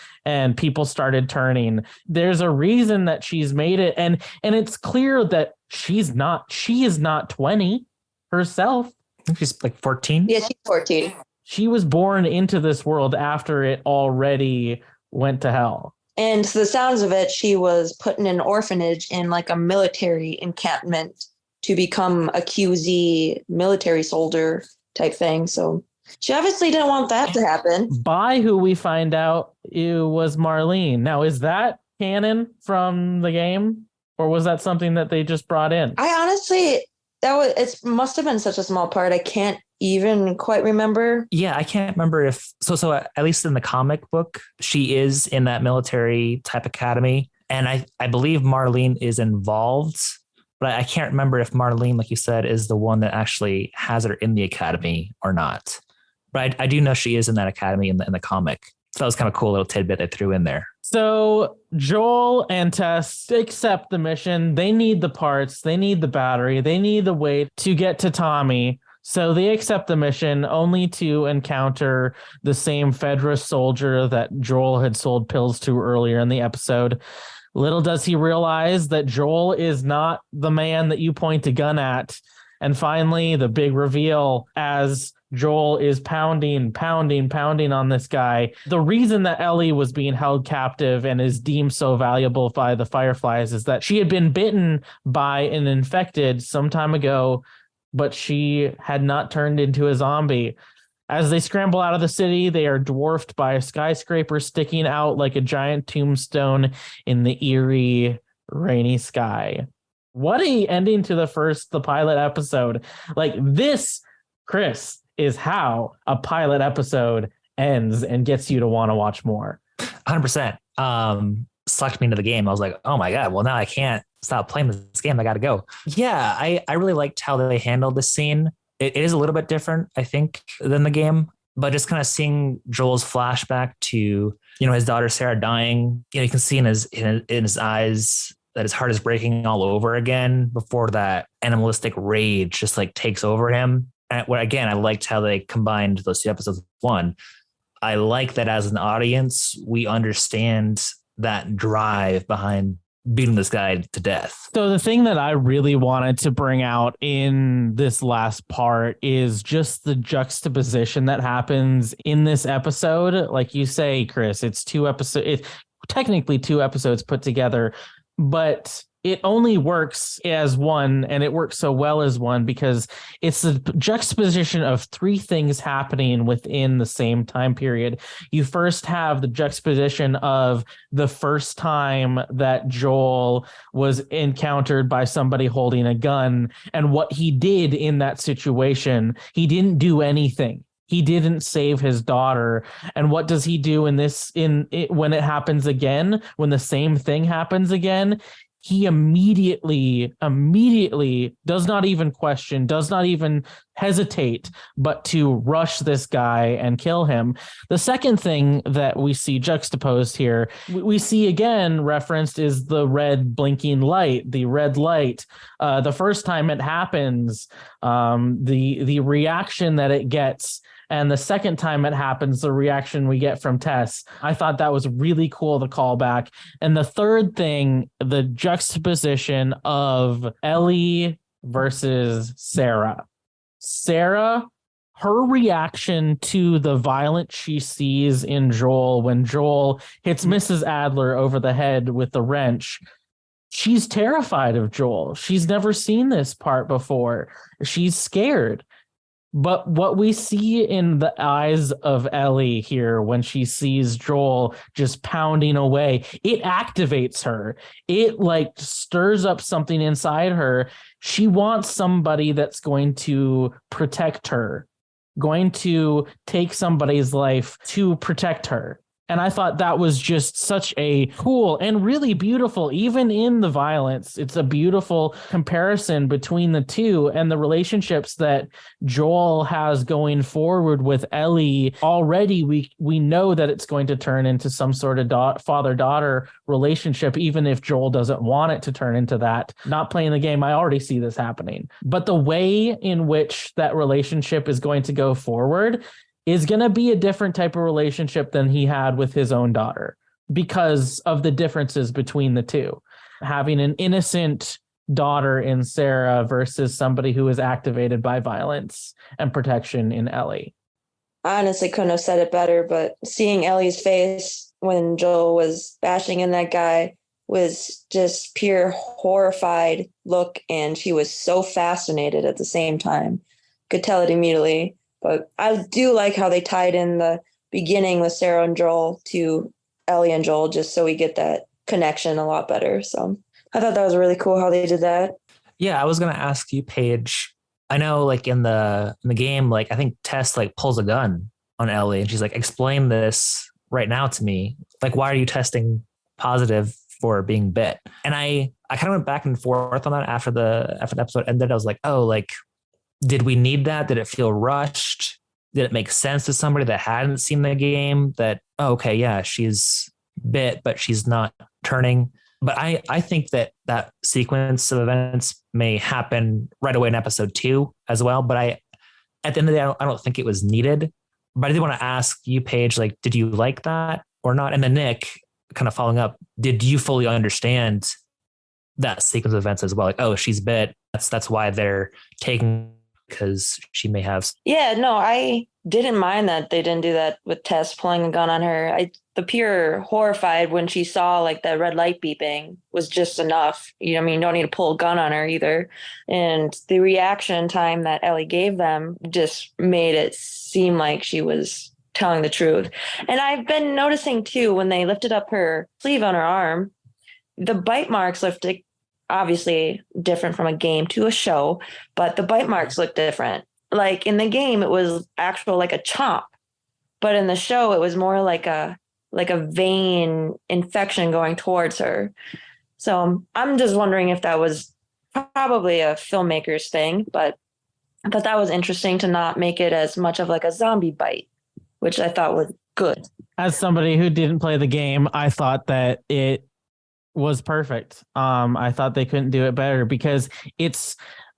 people started turning. There's a reason that she's made it, and it's clear that she is not 20 herself. I think she's like 14. Yeah, she's 14. She was born into this world after it already went to hell. And to the sounds of it, she was put in an orphanage in like a military encampment to become a QZ military soldier type thing. So she obviously didn't want that to happen. By who we find out it was Marlene. Now, is that canon from the game, or was that something that they just brought in? I honestly, it must have been such a small part. I can't even quite remember. Yeah, I can't remember if so at least in the comic book, she is in that military type academy. And I believe Marlene is involved but I can't remember if Marlene, like you said, is the one that actually has her in the academy or not. But I do know she is in that academy in the comic. So that was kind of a cool little tidbit they threw in there. So Joel and Tess accept the mission. They need the parts. They need the battery. They need the weight to get to Tommy. So they accept the mission only to encounter the same Fedra soldier that Joel had sold pills to earlier in the episode. Little does he realize that Joel is not the man that you point a gun at. And finally, the big reveal as Joel is pounding on this guy. The reason that Ellie was being held captive and is deemed so valuable by the Fireflies is that she had been bitten by an infected some time ago, but she had not turned into a zombie. As they scramble out of the city, they are dwarfed by a skyscraper sticking out like a giant tombstone in the eerie, rainy sky. What a ending to the pilot episode. Like this, Chris, is how a pilot episode ends and gets you to want to watch more. 100%. Sucked me into the game. I was like, oh my God, well, now I can't stop playing this game. I got to go. Yeah, I really liked how they handled this scene. It is a little bit different, I think, than the game, but just kind of seeing Joel's flashback to, his daughter Sarah dying, you can see in his eyes that his heart is breaking all over again before that animalistic rage just like takes over him. And I liked how they combined those two episodes. One, I like that as an audience, we understand that drive behind beating this guy to death. So the thing that I really wanted to bring out in this last part is just the juxtaposition that happens in this episode. Like you say, Chris, it's technically two episodes put together, but it only works as one, and it works so well as one because it's the juxtaposition of three things happening within the same time period. You first have the juxtaposition of the first time that Joel was encountered by somebody holding a gun and what he did in that situation. He didn't do anything. He didn't save his daughter. And what does he do when it happens again, when the same thing happens again? He immediately does not even question, does not even hesitate, but to rush this guy and kill him. The second thing that we see juxtaposed here, we see again referenced is the red blinking light, the red light. The first time it happens, the reaction that it gets, and the second time it happens, the reaction we get from Tess. I thought that was really cool, the callback. And the third thing, the juxtaposition of Ellie versus Sarah. Sarah, her reaction to the violence she sees in Joel when Joel hits Mrs. Adler over the head with the wrench. She's terrified of Joel. She's never seen this part before. She's scared. But what we see in the eyes of Ellie here when she sees Joel just pounding away, it activates her. It like stirs up something inside her. She wants somebody that's going to protect her, going to take somebody's life to protect her. And I thought that was just such a cool and really beautiful, even in the violence, it's a beautiful comparison between the two and the relationships that Joel has going forward with Ellie. Already, we know that it's going to turn into some sort of father-daughter relationship, even if Joel doesn't want it to turn into that. Not playing the game, I already see this happening. But the way in which that relationship is going to go forward is going to be a different type of relationship than he had with his own daughter because of the differences between the two. Having an innocent daughter in Sarah versus somebody who is activated by violence and protection in Ellie. I honestly couldn't have said it better, but seeing Ellie's face when Joel was bashing in that guy was just pure horrified look, and she was so fascinated at the same time. Could tell it immediately. But I do like how they tied in the beginning with Sarah and Joel to Ellie and Joel, just so we get that connection a lot better. So I thought that was really cool how they did that. Yeah, I was going to ask you, Paige. I know like in the game, like I think Tess like pulls a gun on Ellie and she's like, explain this right now to me. Like, why are you testing positive for being bit. And I kind of went back and forth on that after the episode ended. I was like, oh, like, did we need that? Did it feel rushed? Did it make sense to somebody that hadn't seen the game that, oh, okay, yeah, she's bit, but she's not turning? But I think that sequence of events may happen right away in episode 2 as well. But at the end of the day, I don't think it was needed. But I did want to ask you, Paige, like, did you like that or not? And then Nick, kind of following up, did you fully understand that sequence of events as well? Like, oh, she's bit. That's why they're taking, because she may have. Yeah, no, I didn't mind that they didn't do that with Tess pulling a gun on her. The pure horrified when she saw like that red light beeping was just enough. You know, I mean, you don't need to pull a gun on her either. And the reaction time that Ellie gave them just made it seem like she was telling the truth. And I've been noticing too, when they lifted up her sleeve on her arm, the bite marks lifted, obviously different from a game to a show, but the bite marks look different. Like in the game, it was actual like a chomp, but in the show, it was more like a vein infection going towards her. So I'm just wondering if that was probably a filmmaker's thing, but I thought that was interesting to not make it as much of like a zombie bite, which I thought was good. As somebody who didn't play the game, I thought that it was perfect. I thought they couldn't do it better because it's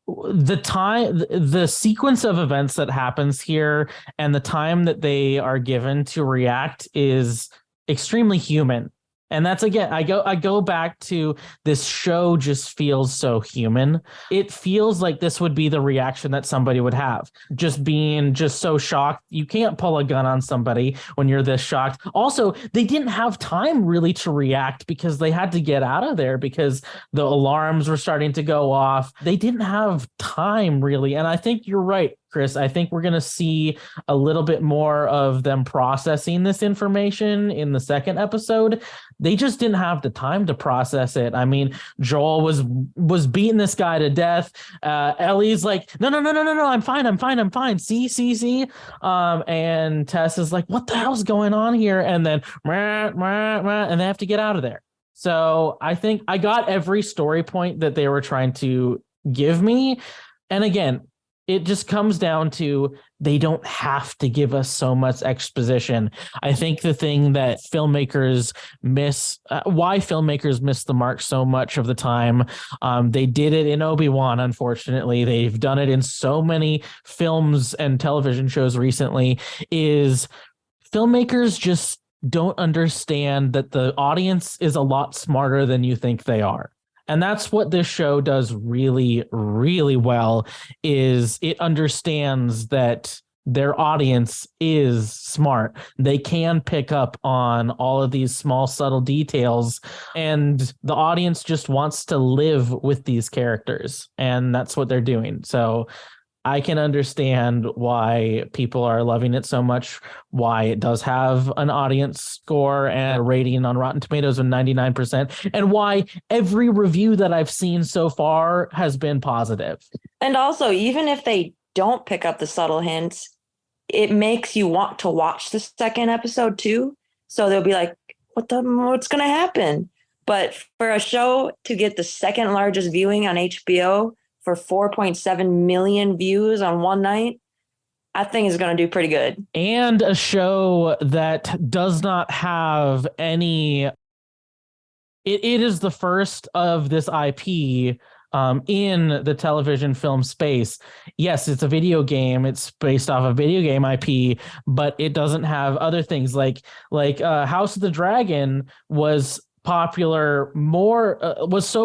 the sequence of events that happens here and the time that they are given to react is extremely human. And that's, again, I go back to this show just feels so human. It feels like this would be the reaction that somebody would have, just being just so shocked. You can't pull a gun on somebody when you're this shocked. Also, they didn't have time really to react because they had to get out of there because the alarms were starting to go off. They didn't have time really. And I think you're right, Chris. I think we're going to see a little bit more of them processing this information in the second episode. They just didn't have the time to process it. I mean, Joel was beating this guy to death. Ellie's like, no, I'm fine. See. And Tess is like, what the hell's going on here? And then, and they have to get out of there. So I think I got every story point that they were trying to give me. And again, it just comes down to they don't have to give us so much exposition. I think the thing that filmmakers miss, why filmmakers miss the mark so much of the time, they did it in Obi-Wan, unfortunately. They've done it in so many films and television shows recently, is filmmakers just don't understand that the audience is a lot smarter than you think they are. And that's what this show does really, really well, is it understands that their audience is smart. They can pick up on all of these small, subtle details, and the audience just wants to live with these characters, and that's what they're doing. So I can understand why people are loving it so much, why it does have an audience score and a rating on Rotten Tomatoes of 99%, and why every review that I've seen so far has been positive. And also, even if they don't pick up the subtle hints, it makes you want to watch the second episode too. So they'll be like, what's going to happen? But for a show to get the second largest viewing on HBO for 4.7 million views on one night, I think is going to do pretty good. And a show that does not have any... It is the first of this IP in the television film space. Yes, it's a video game. It's based off a video game IP, but it doesn't have other things like House of the Dragon was so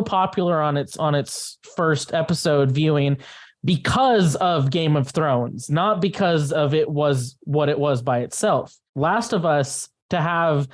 popular on its first episode viewing because of Game of Thrones, not because of it was what it was by itself. Last of Us, to have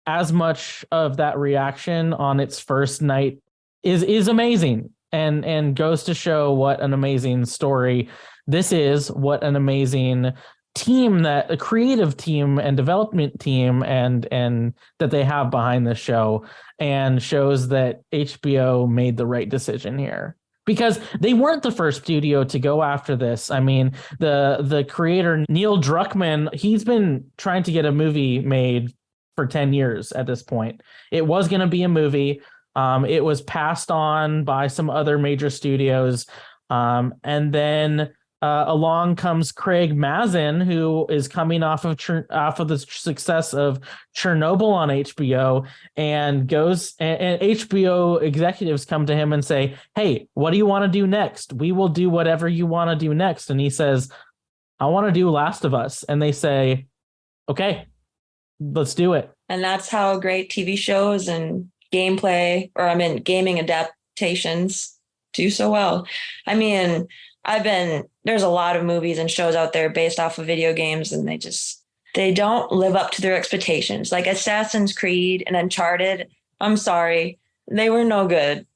as much of that reaction on its first night is amazing, and goes to show what an amazing story this is, what an amazing team, that a creative team and development team and that they have behind the show, and shows that HBO made the right decision here, because they weren't the first studio to go after this. I mean, the creator Neil Druckmann, he's been trying to get a movie made for 10 years at this point. It was going to be a movie. It was passed on by some other major studios. And then along comes Craig Mazin, who is coming off of the success of Chernobyl on HBO, and goes and HBO executives come to him and say, "Hey, what do you want to do next? We will do whatever you want to do next." And he says, "I want to do Last of Us." And they say, "Okay, let's do it." And that's how great TV shows and gaming adaptations do so well. I mean, there's a lot of movies and shows out there based off of video games, and they don't live up to their expectations. Like Assassin's Creed and Uncharted, I'm sorry, they were no good.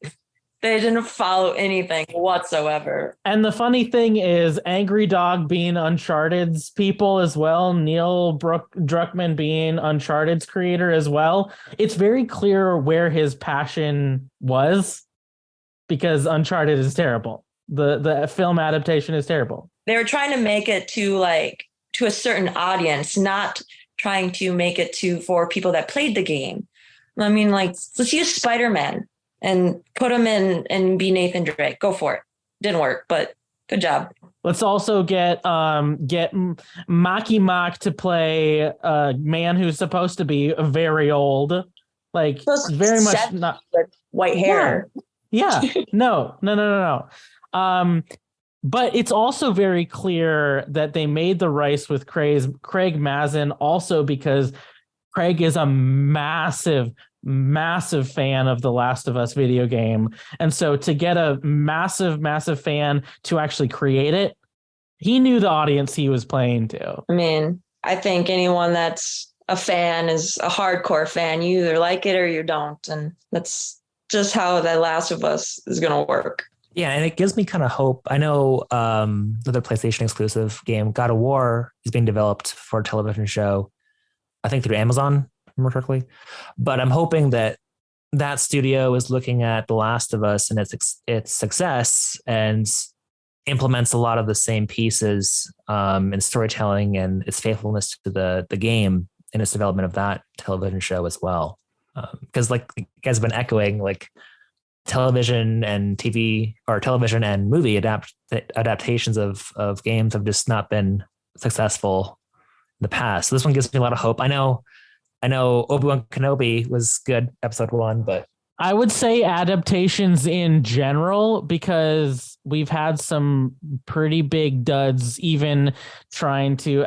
They didn't follow anything whatsoever. And the funny thing is, Angry Dog being Uncharted's people as well, Neil Druckmann being Uncharted's creator as well, it's very clear where his passion was, because Uncharted is terrible. The film adaptation is terrible. They were trying to make it to a certain audience, not trying to make it for people that played the game. I mean, let's use Spider-Man and put him in and be Nathan Drake. Go for it. Didn't work, but good job. Let's also get Maki Mak to play a man who's supposed to be very old, very much not with white hair. Yeah. No. But it's also very clear that they made the rice with Craig Mazin also because Craig is a massive fan of the Last of Us video game. And so to get a massive fan to actually create it, he knew the audience he was playing to. I mean, I think anyone that's a fan is a hardcore fan. You either like it or you don't. And that's just how The Last of Us is going to work. Yeah, and it gives me kind of hope. I know another PlayStation exclusive game, God of War, is being developed for a television show, I think through Amazon, if I remember correctly. But I'm hoping that studio is looking at The Last of Us and its success and implements a lot of the same pieces in storytelling and its faithfulness to the game in its development of that television show as well. Because like you guys have been echoing, television and TV or television and movie adaptations of games have just not been successful in the past. So this one gives me a lot of hope. I know Obi-Wan Kenobi was good, episode 1, but I would say adaptations in general, because we've had some pretty big duds even trying to,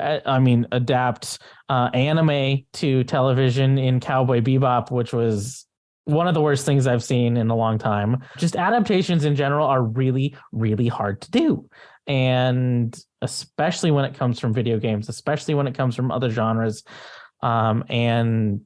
adapt anime to television in Cowboy Bebop, which was one of the worst things I've seen in a long time. Just adaptations in general are really, really hard to do. And especially when it comes from video games, especially when it comes from other genres. And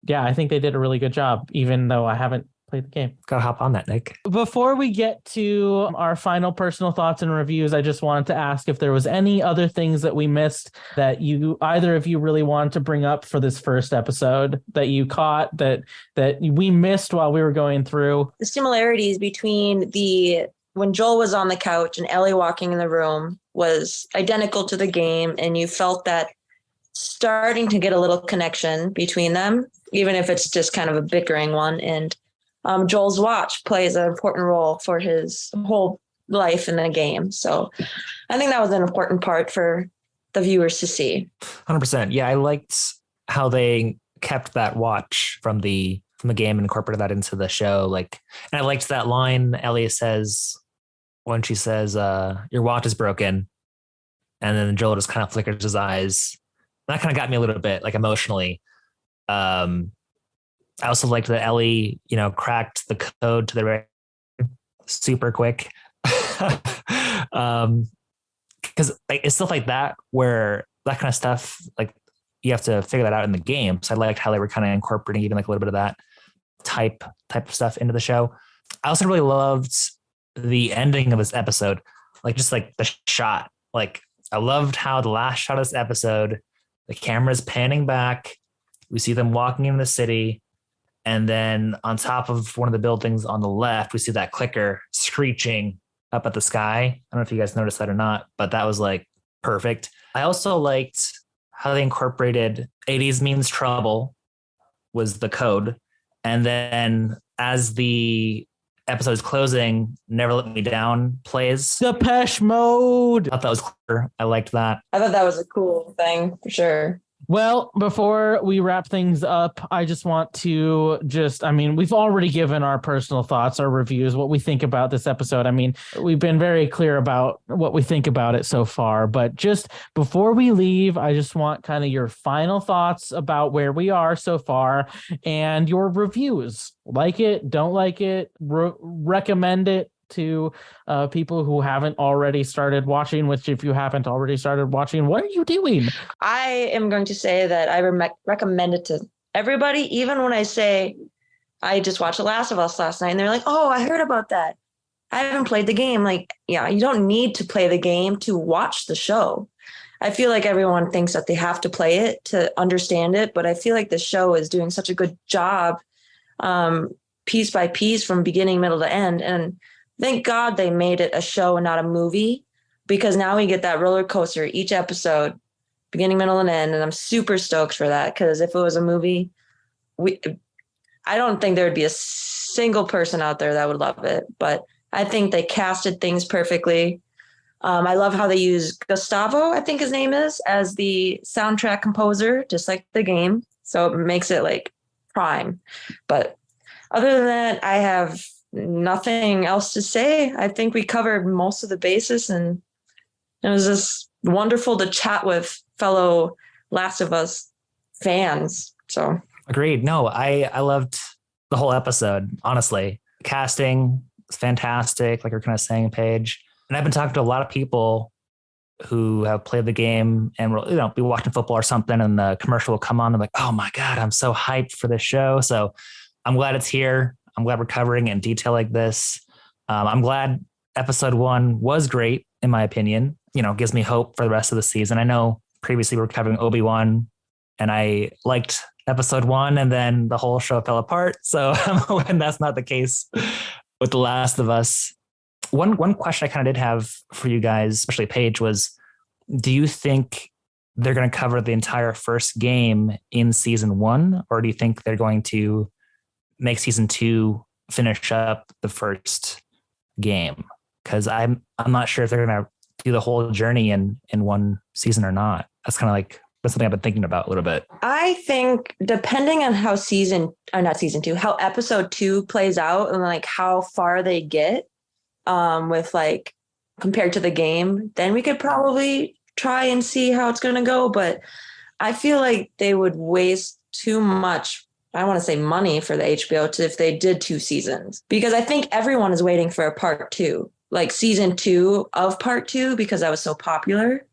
yeah, I think they did a really good job, even though I haven't played the game. Gotta hop on that, Nick. Before we get to our final personal thoughts and reviews, I just wanted to ask if there was any other things that we missed that either of you really wanted to bring up for this first episode that you caught that we missed while we were going through. The similarities between when Joel was on the couch and Ellie walking in the room was identical to the game, and you felt that starting to get a little connection between them, even if it's just kind of a bickering one. And Joel's watch plays an important role for his whole life in the game. So I think that was an important part for the viewers to see. 100%. Yeah, I liked how they kept that watch from the game and incorporated that into the show. And I liked that line Ellie says when she says, "Your watch is broken," and then Joel just kind of flickers his eyes. That kind of got me a little bit emotionally. I also liked that Ellie, cracked the code to the radio super quick. Because it's stuff like that where that kind of stuff, you have to figure that out in the game. So I liked how they were kind of incorporating even a little bit of that type of stuff into the show. I also really loved the ending of this episode, just the shot. I loved how the last shot of this episode, the camera's panning back. We see them walking in the city. And then on top of one of the buildings on the left, we see that clicker screeching up at the sky. I don't know if you guys noticed that or not, but that was perfect. I also liked how they incorporated 80s Means Trouble was the code. And then as the episode's closing, Never Let Me Down plays. Depeche Mode. I thought that was clever. I liked that. I thought that was a cool thing for sure. Well, before we wrap things up, I just want to we've already given our personal thoughts, our reviews, what we think about this episode. I mean, we've been very clear about what we think about it so far, but just before we leave, I just want kind of your final thoughts about where we are so far and your reviews. Like it, don't like it, recommend it to people who haven't already started watching, which if you haven't already started watching, what are you doing? I am going to say that I recommend it to everybody, even when I say I just watched The Last of Us last night and they're like, oh, I heard about that. I haven't played the game. Like, yeah, you don't need to play the game to watch the show. I feel like everyone thinks that they have to play it to understand it, but I feel like the show is doing such a good job piece by piece from beginning, middle to end. And thank God they made it a show and not a movie, because now we get that roller coaster each episode, beginning, middle, and end. And I'm super stoked for that, because if it was a movie, I don't think there would be a single person out there that would love it. But I think they casted things perfectly. I love how they use Gustavo, I think his name is, as the soundtrack composer, just like the game. So it makes it like prime. But other than that, I have nothing else to say. I think we covered most of the bases, and it was just wonderful to chat with fellow Last of Us fans. So Agreed. No, I loved the whole episode, honestly. Casting is fantastic, like you're kind of saying, Paige. And I've been talking to a lot of people who have played the game and will, be watching football or something, and the commercial will come on. They're like, oh my God, I'm so hyped for this show. So I'm glad it's here. I'm glad we're covering it in detail like this. I'm glad episode 1 was great, in my opinion. Gives me hope for the rest of the season. I know previously we were covering Obi-Wan, and I liked episode 1, and then the whole show fell apart. So when that's not the case with The Last of Us. One question I kind of did have for you guys, especially Paige, was, do you think they're going to cover the entire first game in season 1, or do you think they're going to make season 2 finish up the first game? Because I'm not sure if they're going to do the whole journey in one season or not. That's kind of like, that's something I've been thinking about a little bit. I think depending on how how episode 2 plays out, and like how far they get with like compared to the game, then we could probably try and see how it's going to go. But I feel like they would waste too much, I want to say, money for the HBO if they did 2 seasons, because I think everyone is waiting for a part 2, like season 2 of part 2, because that was so popular.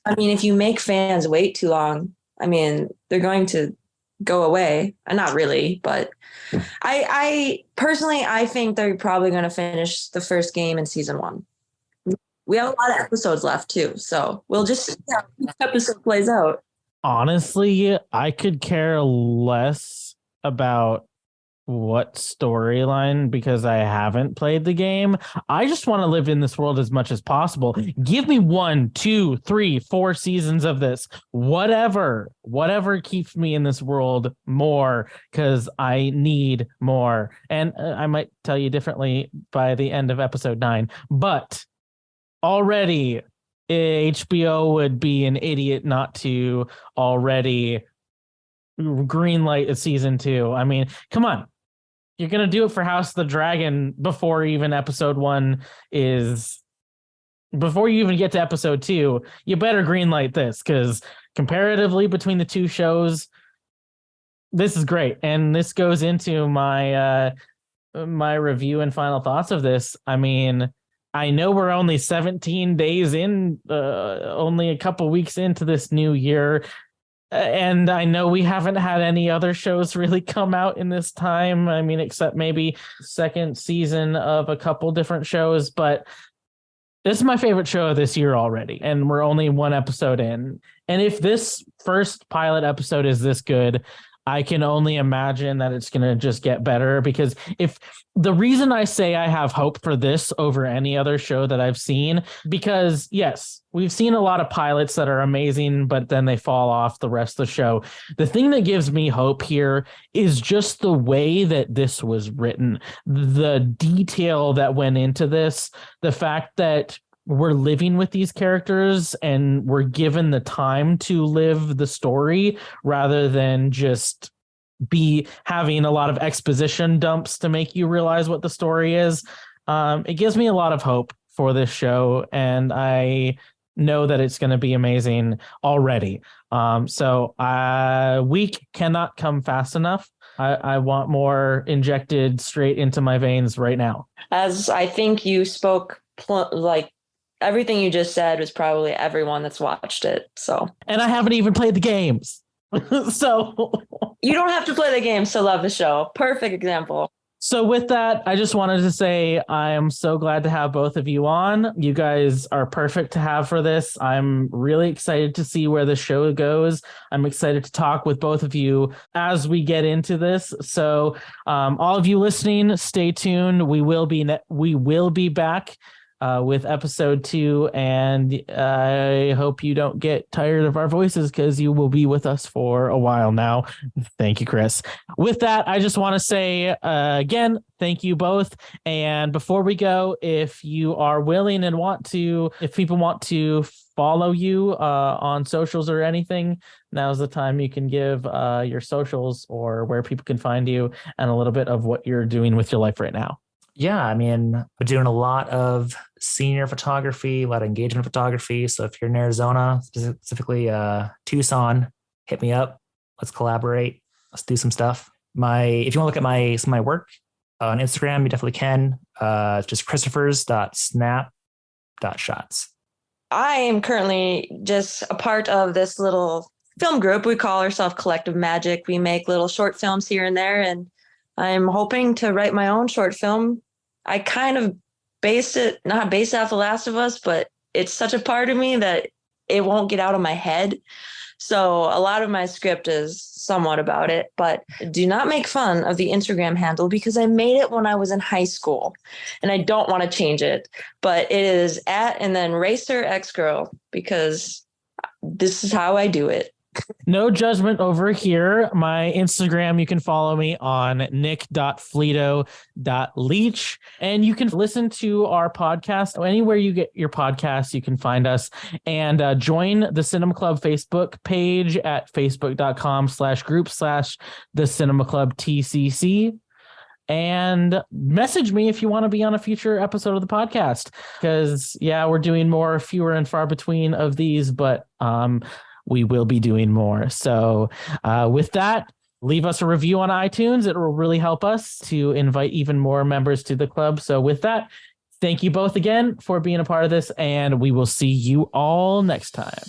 I mean, if you make fans wait too long, I mean, they're going to go away. Not really, but I personally, I think they're probably going to finish the first game in season 1. We have a lot of episodes left too, so we'll just see how each episode plays out. Honestly, I could care less about what storyline, because I haven't played the game. I just want to live in this world as much as possible. Give me 1, 2, 3, 4 seasons of this. Whatever keeps me in this world more, because I need more. And I might tell you differently by the end of episode 9, but already HBO would be an idiot not to already greenlight a season 2. I mean, come on. You're going to do it for House of the Dragon before even episode 1 is... Before you even get to episode 2, you better greenlight this, because comparatively between the 2 shows, this is great. And this goes into my my review and final thoughts of this. I mean, I know we're only 17 days in, only a couple weeks into this new year. And I know we haven't had any other shows really come out in this time. I mean, except maybe second season of a couple different shows, but this is my favorite show of this year already. And we're only 1 episode in. And if this first pilot episode is this good, I can only imagine that it's going to just get better, because if the reason I say I have hope for this over any other show that I've seen, because yes, we've seen a lot of pilots that are amazing, but then they fall off the rest of the show. The thing that gives me hope here is just the way that this was written, the detail that went into this, the fact that we're living with these characters and we're given the time to live the story rather than just be having a lot of exposition dumps to make you realize what the story is. It gives me a lot of hope for this show, and I know that it's going to be amazing already. So week cannot come fast enough. I want more injected straight into my veins right now. As I think you spoke like everything you just said was probably everyone that's watched it. So, and I haven't even played the games. So you don't have to play the games to love the show. Perfect example. So with that, I just wanted to say I am so glad to have both of you on. You guys are perfect to have for this. I'm really excited to see where the show goes. I'm excited to talk with both of you as we get into this. So all of you listening, stay tuned. We will be back with episode 2, and I hope you don't get tired of our voices, because you will be with us for a while now. Thank you, Chris. With that, I just want to say again, thank you both. And before we go, if you are willing and if people want to follow you on socials or anything, now's the time you can give your socials or where people can find you and a little bit of what you're doing with your life right now. Yeah, I mean, we're doing a lot of senior photography, a lot of engagement photography. So if you're in Arizona, specifically Tucson, hit me up. Let's collaborate. Let's do some stuff. If you want to look at some of my work on Instagram, you definitely can. Just christophers.snap.shots. I am currently just a part of this little film group. We call ourselves Collective Magic. We make little short films here and there, and I'm hoping to write my own short film. I kind of not based off The Last of Us, but it's such a part of me that it won't get out of my head. So a lot of my script is somewhat about it, but do not make fun of the Instagram handle, because I made it when I was in high school and I don't want to change it, but it is and then Racer X Girl, because this is how I do it. No judgment over here. My Instagram, you can follow me on nick.fleeto.leach, and you can listen to our podcast anywhere you get your podcasts. You can find us, and join the Cinema Club Facebook page at facebook.com/group/the Cinema Club TCC. And message me if you want to be on a future episode of the podcast, because we're doing more fewer and far between of these, but we will be doing more. So with that, leave us a review on iTunes. It will really help us to invite even more members to the club. So with that, thank you both again for being a part of this, and we will see you all next time.